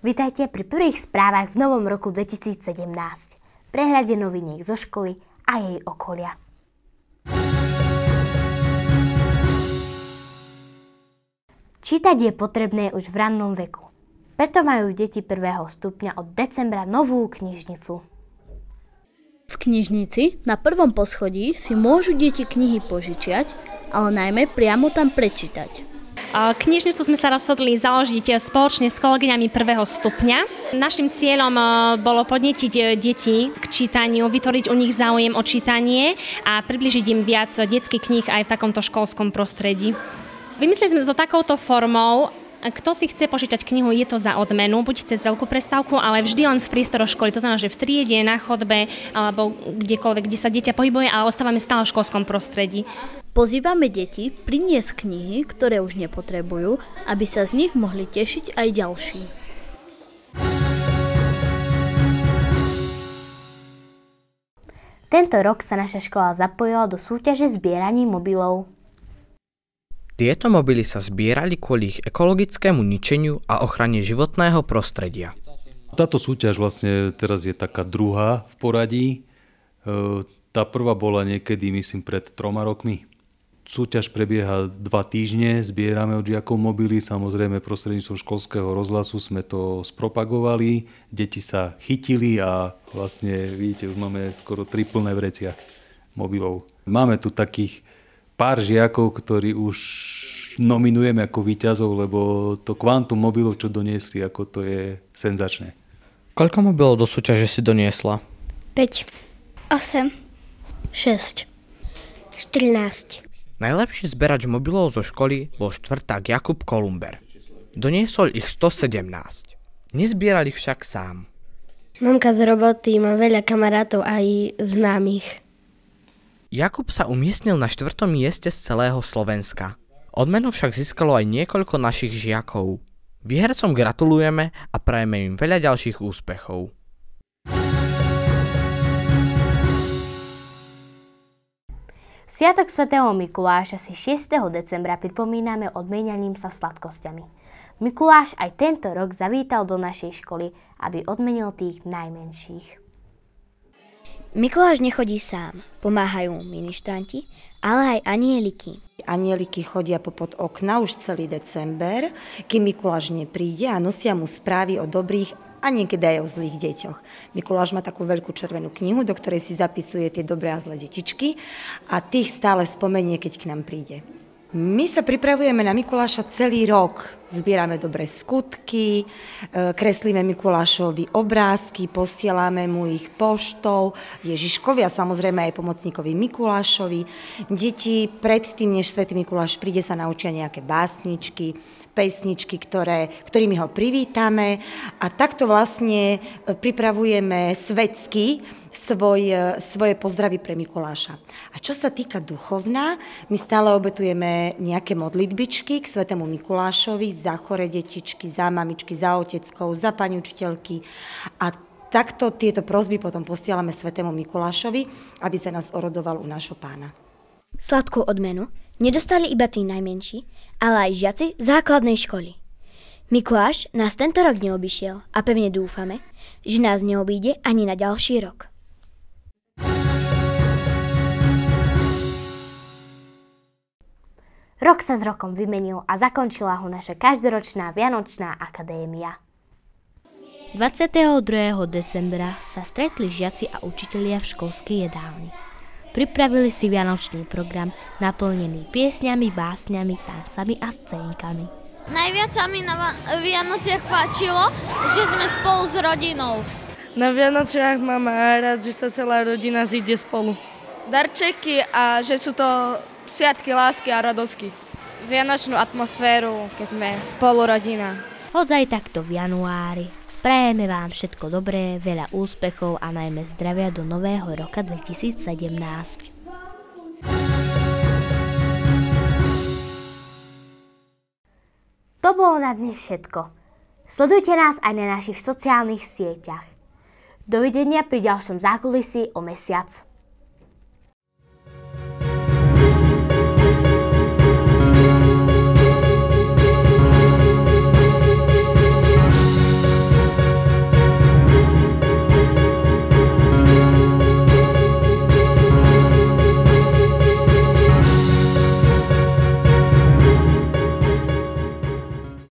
Vitajte pri prvých správach v novom roku 2017. Prehľade noviniek zo školy a jej okolia. Čítať je potrebné už v rannom veku. Preto majú deti 1. stupňa od decembra novú knižnicu. V knižnici na prvom poschodí si môžu deti knihy požičiať, ale najmä priamo tam prečítať. Knižnicu sme sa rozhodli založiť spoločne s kolegyňami 1. stupňa. Naším cieľom bolo podnetiť deti k čítaniu, vytvoriť u nich záujem o čítanie a približiť im viac detských kníh aj v takomto školskom prostredí. Vymysleli sme to takouto formou. Kto si chce požičať knihu, je to za odmenu, buď cez veľkú prestávku, ale vždy len v priestoroch školy. To znamená, že v triede, na chodbe alebo kdekoľvek, kde sa dieťa pohybuje, ale ostávame stále v školskom prostredí. Pozývame deti priniesť knihy, ktoré už nepotrebujú, aby sa z nich mohli tešiť aj ďalší. Tento rok sa naša škola zapojila do súťaže zbieraní mobilov. Tieto mobily sa zbierali kvôli ich ekologickému ničeniu a ochrane životného prostredia. Táto súťaž vlastne teraz je taká druhá v poradí. Tá prvá bola niekedy, myslím, pred 3 rokmi. Súťaž prebieha 2 týždne, zbierame od žiakov mobily, samozrejme prostredníctvom školského rozhlasu sme to spropagovali, deti sa chytili a vlastne, vidíte, už máme skoro 3 plné vrecia mobilov. Máme tu takých pár žiakov, ktorí už nominujeme ako víťazov, lebo to kvantum mobilov, čo doniesli, ako to je senzačné. Koľko mobilov do súťaže si doniesla? 5, 8, 6, 14. Najlepší zberač mobilov zo školy bol štvrták Jakub Kolumber. Doniesol ich 117. Nezbieral ich však sám. Mamka z roboty má veľa kamarátov aj známych. Jakub sa umiestnil na 4. mieste z celého Slovenska. Odmenu však získalo aj niekoľko našich žiakov. Výhercom gratulujeme a prajeme im veľa ďalších úspechov. Sviatok svätého Mikuláša si 6. decembra pripomíname odmienianím sa sladkosťami. Mikuláš aj tento rok zavítal do našej školy, aby odmenil tých najmenších. Mikuláš nechodí sám, pomáhajú mu ministranti, ale aj anieliky. Anieliky chodia popod okna už celý december, kým Mikuláš nepríde a nosia mu správy o dobrých a niekedy aj o zlých deťoch. Mikuláš má takú veľkú červenú knihu, do ktorej si zapisuje tie dobré a zlé detičky a tých stále spomenie, keď k nám príde. My sa pripravujeme na Mikuláša celý rok. Zbierame dobré skutky, kreslíme Mikulášovi obrázky, posielame mu ich poštou, Ježiškovi a samozrejme aj pomocníkovi Mikulášovi. Deti predtým, než svätý Mikuláš príde, sa naučia nejaké básničky, pesničky, ktorými ho privítame a takto vlastne pripravujeme svetsky svoje pozdravy pre Mikuláša. A čo sa týka duchovná, my stále obetujeme nejaké modlitbičky k svätému Mikulášovi za chore detičky, za mamičky, za oteckou, za pani učiteľky a takto tieto prosby potom posielame svätému Mikulášovi, aby sa nás orodoval u nášho pána. Sladkú odmenu nedostali iba tí najmenší, ale aj žiaci základnej školy. Mikuláš nás tento rok neobyšiel a pevne dúfame, že nás neobíde ani na ďalší rok. Rok sa s rokom vymenil a zakončila ho naša každoročná Vianočná akadémia. 22. decembra sa stretli žiaci a učitelia v školskej jedálni. Pripravili si vianočný program naplnený piesňami, básňami, tancami a scénkami. Najviac sa mi na Vianociach páčilo, že sme spolu s rodinou. Na Vianociach mám rád, že sa celá rodina zíde spolu. Darčeky a že sú to sviatky lásky a radosti. Vianočnú atmosféru, keď sme spolu rodina. Hoď aj takto v januári. Prajeme vám všetko dobré, veľa úspechov a najmä zdravia do nového roka 2017. To bolo na dnes všetko. Sledujte nás aj na našich sociálnych sieťach. Dovidenia pri ďalšom zákulisí o mesiac.